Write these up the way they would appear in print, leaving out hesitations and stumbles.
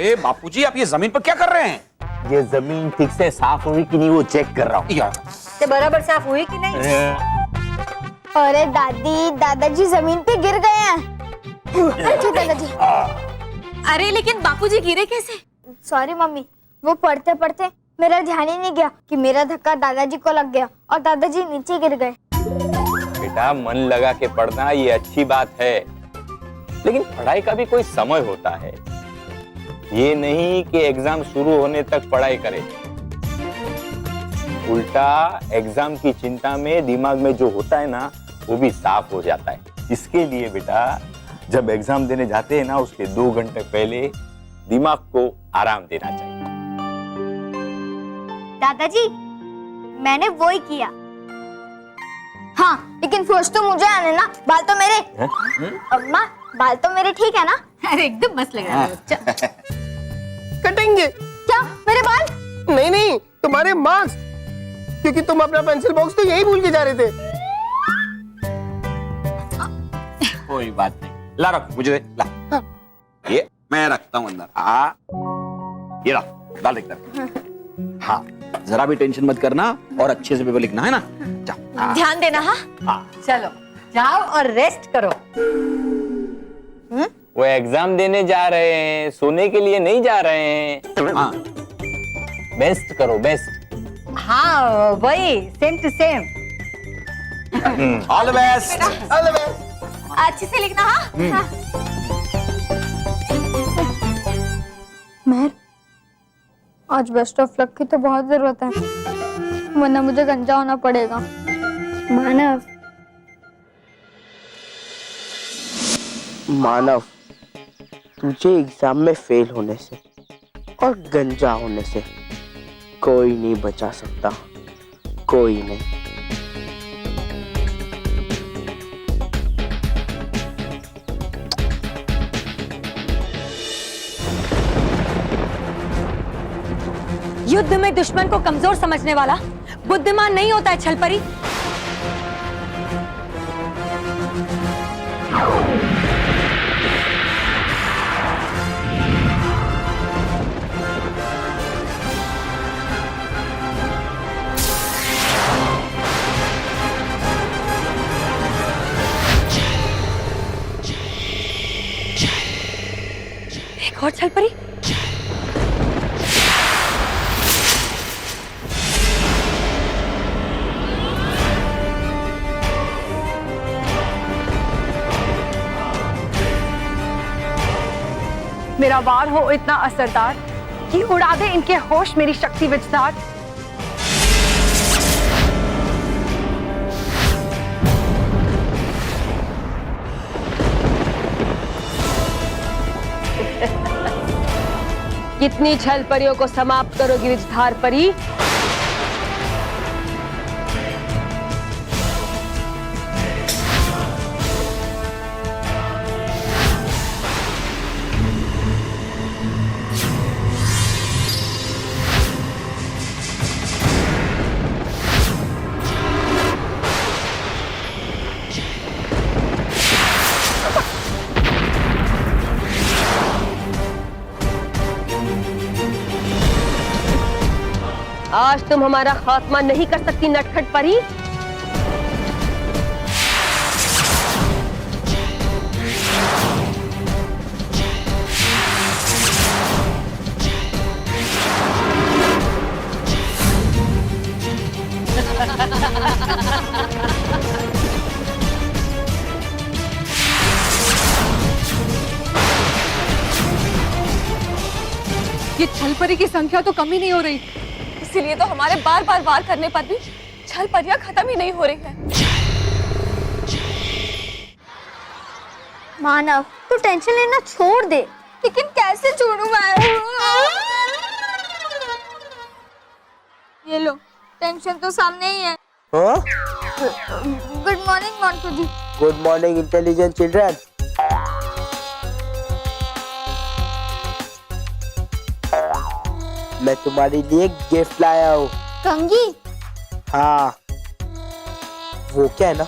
अरे बापूजी, आप ये जमीन पर क्या कर रहे हैं? ये जमीन ठीक से साफ हुई कि नहीं वो चेक कर रहा हूँ यार ते बराबर साफ हुई कि नहीं? अरे दादाजी जमीन पे गिर गए हैं। अरे दादाजी। अरे लेकिन बापूजी गिरे कैसे? सॉरी मम्मी, वो पढ़ते पढ़ते मेरा ध्यान ही नहीं गया कि मेरा धक्का दादाजी को लग गया और दादाजी नीचे गिर गए। बेटा, मन लगा के पढ़ना ये अच्छी बात है, लेकिन पढ़ाई का भी कोई समय होता है। ये नहीं कि एग्जाम शुरू होने तक पढ़ाई करें। उल्टा एग्जाम की चिंता में दिमाग में जो होता है ना, वो भी साफ हो जाता है। इसके लिए बेटा, जब एग्जाम देने जाते हैं ना, उसके 2 घंटे पहले दिमाग को आराम देना चाहिए। दादाजी, मैंने वो ही किया। हाँ, लेकिन फर्स्ट तो मुझे आने ना, बाल तो मेरे। अम्मा, बाल तो मेरे ठीक है ना? अरे एकदम मस्त लग रहा है बच्चा। कटेंगे? क्या मेरे बाल? नहीं नहीं, तुम्हारे मार्क्स, क्योंकि तुम अपना पेंसिल बॉक्स तो यही भूल के जा रहे थे। कोई बात नहीं, ला रख, मुझे दे, ला। ये मैं रखता हूँ अंदर। हाँ, ये ला, डाल इधर। हाँ, जरा भी टेंशन मत करना और अच्छे से पेपर लिखना है ना। जाओ। ध्यान देना। हाँ चलो जाओ और रेस्ट करो। वो एग्जाम देने जा रहे हैं, सोने के लिए नहीं जा रहे हैं। हाँ, बेस्ट करो, बेस्ट। हाँ वही, same to same. All the best. अच्छे से लिखना। हाँ मेहर, आज बेस्ट ऑफ लक की तो बहुत जरूरत है, वरना मुझे गंजा होना पड़ेगा। मानव, मानव, तुझे एग्जाम में फेल होने से और गंजा होने से कोई नहीं बचा सकता, कोई नहीं। युद्ध में दुश्मन को कमजोर समझने वाला बुद्धिमान नहीं होता है छलपरी। एक और छलपरी। मेरा वार हो इतना असरदार कि उड़ा दे इनके होश मेरी शक्ति विचदार। कितनी छल परियों को समाप्त करोगी विचधार परी? आज तुम हमारा खात्मा नहीं कर सकती नटखट परी। ये छलपरी की संख्या तो कम ही नहीं हो रही, इसीलिए तो हमारे बार बार वार करने पर भी छल परियां खत्म ही नहीं हो रही है। मानव, तू टेंशन लेना छोड़ दे। लेकिन कैसे छोड़ूं मैं? ये लो, टेंशन तो सामने ही है। Good morning Montu ji. Good morning intelligent children. मैं तुम्हारे लिए गिफ्ट लाया हूँ। कंघी? हाँ, वो क्या है ना,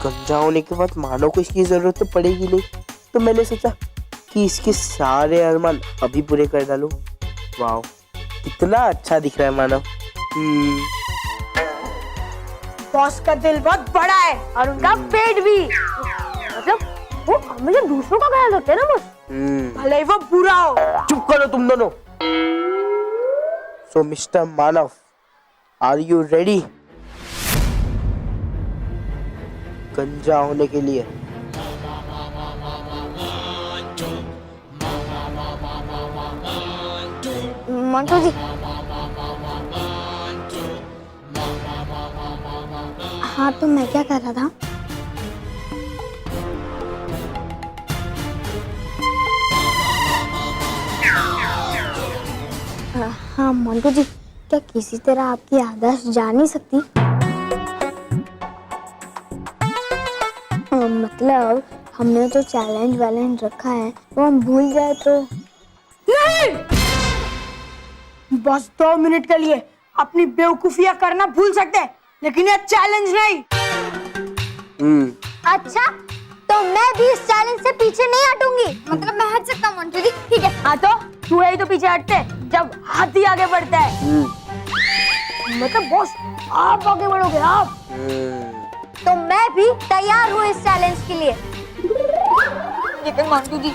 गंजा होने के बाद मानव को इसकी जरूरत तो पड़ेगी नहीं, तो मैंने सोचा कि इसके सारे अरमान अभी पूरे कर डालूं। वाह, कितना अच्छा दिख रहा है मानव। बॉस का दिल बहुत बड़ा है और उनका पेट भी। मतलब वो हमेशा दूसरों का ख्याल रखते हैं ना बॉस, भले ही वो बुरा हो। चुप करो तुम दोनों। So mister Manav, are you ready गंजा होने के लिए? मंटू जी, हाँ तो मैं क्या कर रहा था? हाँ मंटू जी, क्या किसी तरह आपकी याददाश्त जा नहीं सकती? मतलब हमने जो चैलेंज वैलेंज रखा है वो हम भूल जाए तो? बस 2 मिनट के लिए अपनी बेवकूफियां करना भूल सकते हैं, लेकिन ये चैलेंज नहीं। अच्छा, तो मैं भी इस चैलेंज से पीछे नहीं हटूंगी। मतलब मैं हट सकता हूँ मंटू जी, ठीक है? हाँ तो तू ही तो पीछे हटते जब हाथी आगे बढ़ता है। मतलब बॉस आप आगे बढ़ोगे आप। तो मैं भी तैयार हूँ इस चैलेंज के लिए। लेकिन मंटू जी,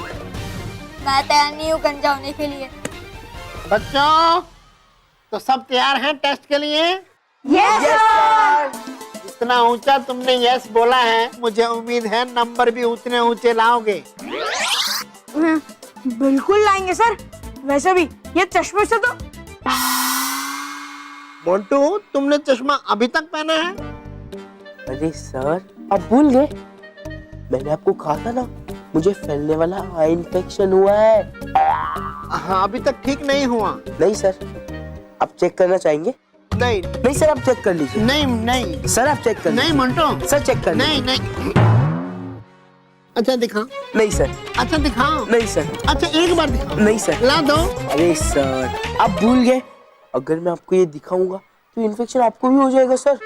मैं तैयार नहीं हूँ गंजा होने के लिए। बच्चों, तो सब तैयार हैं टेस्ट के लिए? Yes sir. इतना ऊंचा तुमने यस बोला है, मुझे उम्मीद है नंबर भी उतने ऊंचे लाओगे। बिल्कुल लाएंगे सर। वैसे भी ये चश्मे से तो। मोंटू, तुमने चश्मा अभी तक पहना है? अरे सर, आप भूल गए? मैंने आपको कहा था ना, मुझे फैलने वाला आई इन्फेक्शन हुआ है। हाँ, अभी तक ठीक नहीं हुआ। नहीं सर, आप चेक करना चाहेंगे? नहीं नहीं सर, आप चेक कर लीजिए। नहीं नहीं सर, आप चेक कर नहीं लीजिए। मोंटू, सर चेक कर नहीं नहीं। अच्छा दिखाओ। नहीं सर। अच्छा दिखाओ। नहीं सर। अच्छा एक बार दिखाओ। नहीं सर। ला दो। अरे सर, आप भूल गए। अगर मैं आपको ये दिखाऊंगा तो इन्फेक्शन आपको भी हो जाएगा सर।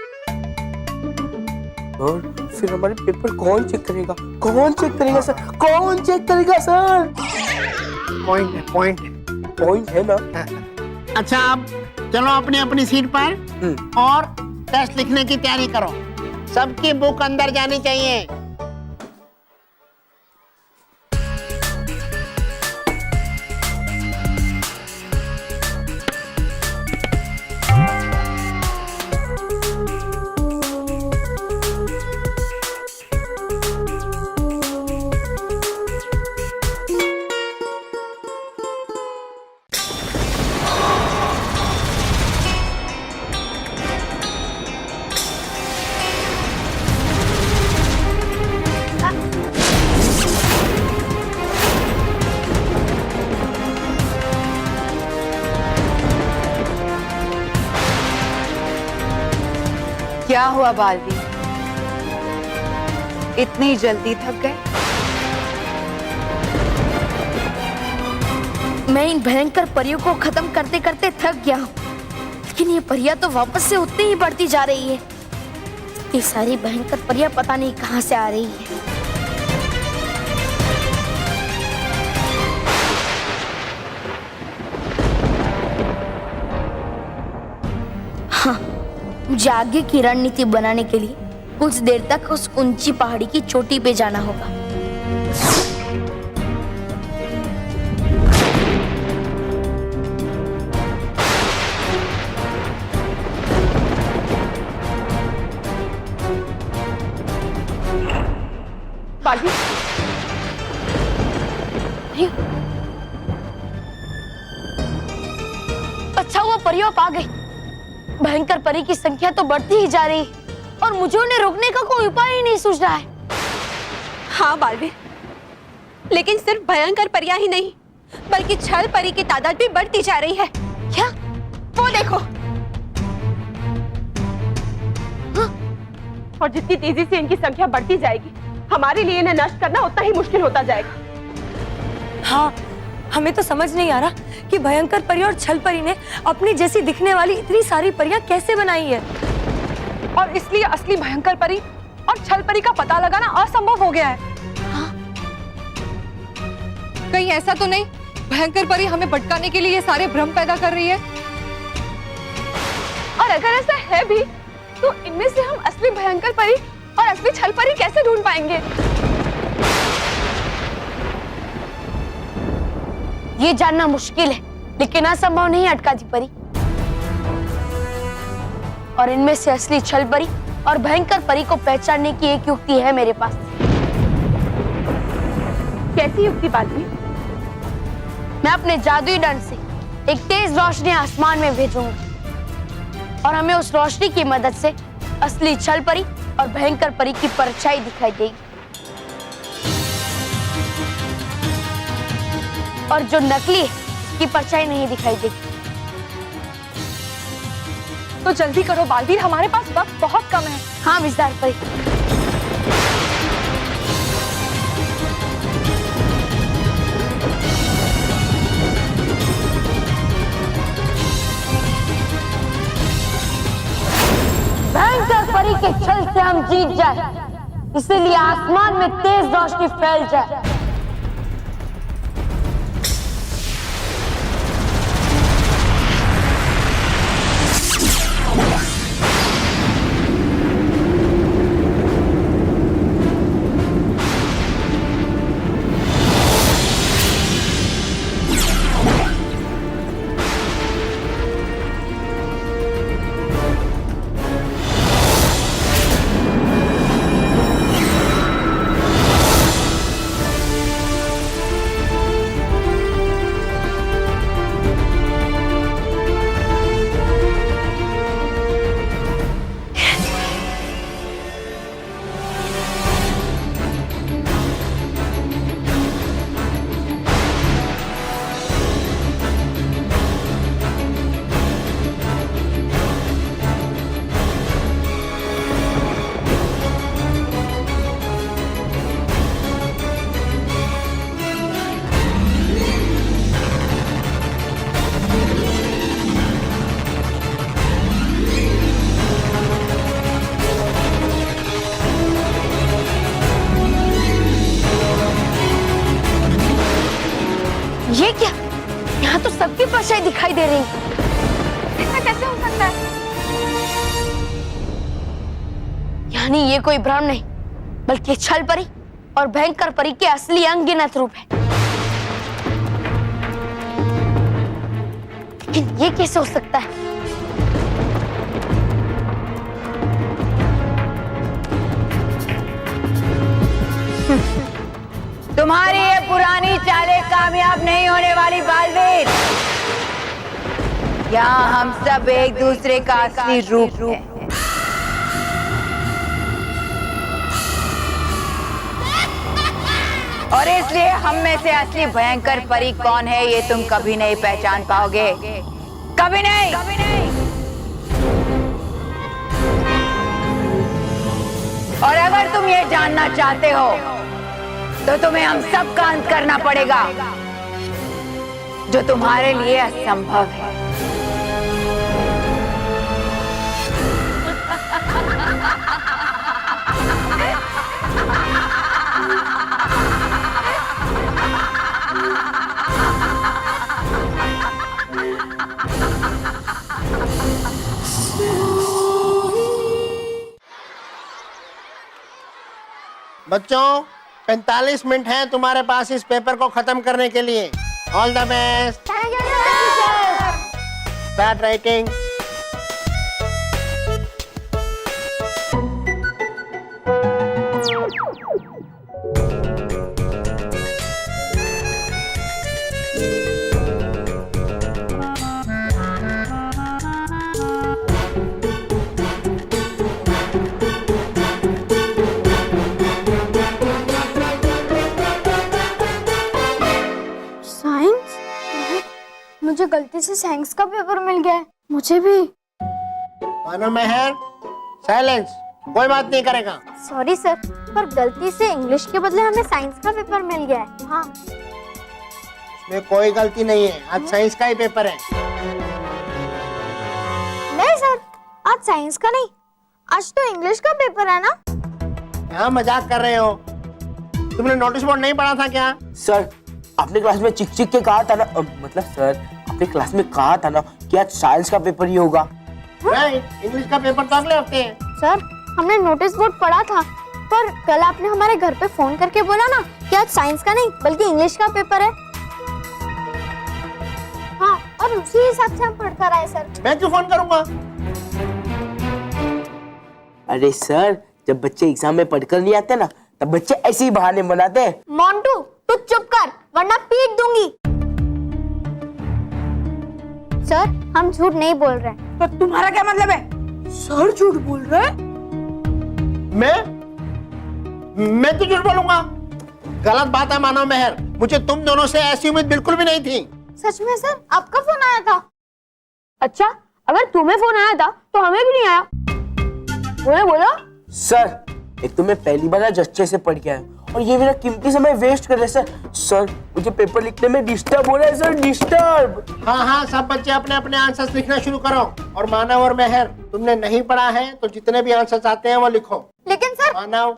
और फिर हमारे पेपर कौन चेक करेगा? कौन चेक करेगा सर? कौन चेक करेगा सर? पॉइंट है, पॉइंट है। पॉइंट है ना? अच्छा, अब चलो अपनी अपनी सीट पर और टेस्ट लिखने की तैयारी करो। सबकी बुक अंदर जानी चाहिए। क्या हुआ बालवी, इतनी जल्दी थक गए? मैं इन भयंकर परियों को खत्म करते करते थक गया हूँ, लेकिन ये परियां तो वापस से उतनी ही बढ़ती जा रही है। ये सारी भयंकर परियां पता नहीं कहाँ से आ रही है। हाँ, मुझे आगे की रणनीति बनाने के लिए कुछ देर तक उस ऊंची पहाड़ी की चोटी पे जाना होगा। बालवी, अच्छा हुआ परियों आप आ गई। भयंकर परी की संख्या तो बढ़ती ही जा रही और मुझे उन्हें रोकने का कोई उपाय ही नहीं सूझ रहा है। हाँ बालवी, लेकिन सिर्फ भयंकर परियां ही नहीं, बल्कि छल परी की तादाद भी बढ़ती जा रही है। क्या? वो देखो। हाँ? और जितनी तेजी से इनकी संख्या बढ़ती जाएगी, हमारे लिए इन्हें नष्ट करना उतना ही मुश्किल होता जाएगा। हाँ, हमें तो समझ नहीं आ रहा कि भयंकर परी और छल परी ने अपनी जैसी दिखने वाली इतनी सारी परियां कैसे बनाई है। और इसलिए असली भयंकर परी और छल परी का पता लगाना असंभव हो गया है। कहीं ऐसा तो नहीं भयंकर परी हमें भटकाने के लिए ये सारे भ्रम पैदा कर रही है? और अगर ऐसा है भी तो इनमें से हम असली भयंकर परी और असली छल परी कैसे ढूंढ पाएंगे? ये जानना मुश्किल है लेकिन असंभव नहीं अटकाती परी। और इनमें से असली छल परी और भयंकर परी को पहचानने की एक युक्ति है मेरे पास। कैसी युक्ति बालवीर? मैं अपने जादुई दंड से एक तेज रोशनी आसमान में भेजूंगा और हमें उस रोशनी की मदद से असली छल परी और भयंकर परी की परछाई दिखाई देगी। और जो नकली है उसकी परछाई नहीं दिखाई देगी। तो जल्दी करो बालवीर, हमारे पास वक्त बहुत कम है। हाँ मिसदार परी। भयंकर परी के छल से हम जीत जाए, इसीलिए आसमान में तेज रोशनी फैल जाए। ये क्या? यहाँ तो सबकी परछाई दिखाई दे रही है। ऐसा कैसे हो सकता है? यानी ये कोई भ्रम नहीं बल्कि छल परी और भयंकर परी के असली अनगिनत रूप है। लेकिन ये कैसे हो सकता है? तुम्हारी ये पुरानी चालें कामयाब नहीं होने वाली बालवीर। यहाँ हम सब एक दूसरे का असली रूप हैं। और इसलिए हम में से असली भयंकर परी कौन है ये तुम कभी नहीं पहचान पाओगे, कभी नहीं। और अगर तुम ये जानना चाहते हो तो तुम्हें हम सब का अंत करना पड़ेगा, जो तुम्हारे लिए असंभव है। बच्चों 45 मिनट है तुम्हारे पास इस पेपर को खत्म करने के लिए। All the best. Start writing. मुझे गलती से साइंस का पेपर मिल गया है। मुझे भी। मानो मेहर, साइलेंस। कोई बात नहीं करेगा। सॉरी सर, पर गलती से इंग्लिश के बदले हमें साइंस का पेपर मिल गया है। हाँ। इसमें कोई गलती नहीं है, आज साइंस का ही पेपर है। नहीं सर, आज साइंस का नहीं, आज तो इंग्लिश का पेपर है ना। यहाँ मजाक कर रहे हो? तुमने नोटिस बोर्ड नहीं पढ़ा था क्या? सर आपने क्लास में चिक चिक के कहा था ना, मतलब सर आपने क्लास में कहा था ना कि आज साइंस का पेपर ही होगा। राइट, इंग्लिश का पेपर तो अगले हफ्ते है। सर हमने नोटिस बोर्ड पढ़ा था, पर कल आपने हमारे घर पे फोन करके बोला ना कि आज साइंस का नहीं बल्कि इंग्लिश का पेपर है। हाँ, और उसी हिसाब से हम पढ़कर आए सर। मैं क्यों फोन करूंगा? अरे सर, जब बच्चे एग्जाम में पढ़कर नहीं आते ना, तब बच्चे ऐसे ही बहाने बनाते हैं। मोंटू तू चुप कर वरना पीट दूंगी। सर हम झूठ नहीं बोल रहे हैं। तो तुम्हारा क्या मतलब है? सर झूठ बोल रहे हैं? मैं तो झूठ बोलूंगा? गलत बात है मानव मेहर, मुझे तुम दोनों से ऐसी उम्मीद बिल्कुल भी नहीं थी। सच में सर आपका फोन आया था? अच्छा, अगर तुम्हें फोन आया था तो हमें भी नहीं आया। बोलो बोलो। सर एक तो मैं पहली बार आज अच्छे से पढ़ के आया और ये मेरा कीमती समय वेस्ट कर रहे सर। सर मुझे पेपर लिखने में डिस्टर्ब हो रहा है सर, डिस्टर्ब। हाँ हाँ, सब बच्चे अपने अपने आंसर्स लिखना शुरू करो। और मानव और मेहर, तुमने नहीं पढ़ा है तो जितने भी आंसर्स आते हैं वो लिखो। लेकिन सर मानव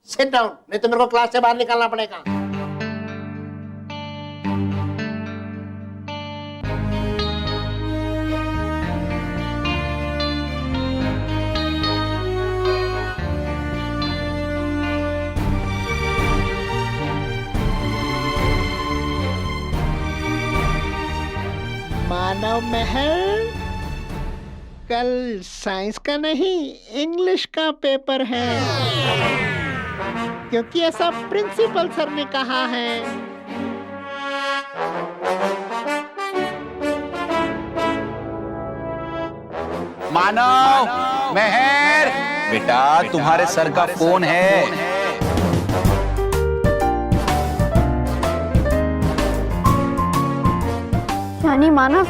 सिट डाउन, नहीं तो मेरे को क्लास से बाहर निकालना पड़ेगा। मानव महल, कल साइंस का नहीं इंग्लिश का पेपर है, क्योंकि ऐसा प्रिंसिपल सर ने कहा है। मानव, मेहर, बेटा तुम्हारे सर का फोन है। यानी मानव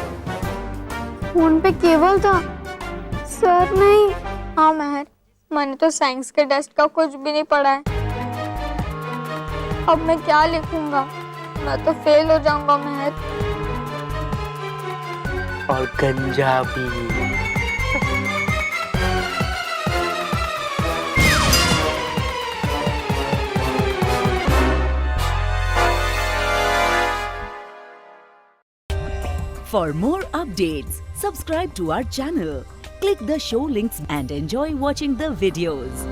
फोन पे केवल था, सर नहीं। हाँ महर, मैंने तो साइंस के टेस्ट का कुछ भी नहीं पढ़ा है। अब मैं क्या लिखूंगा? मैं तो फेल हो जाऊंगा महर। और गंजा भी। For more updates, subscribe to our channel, click the show links and enjoy watching the videos.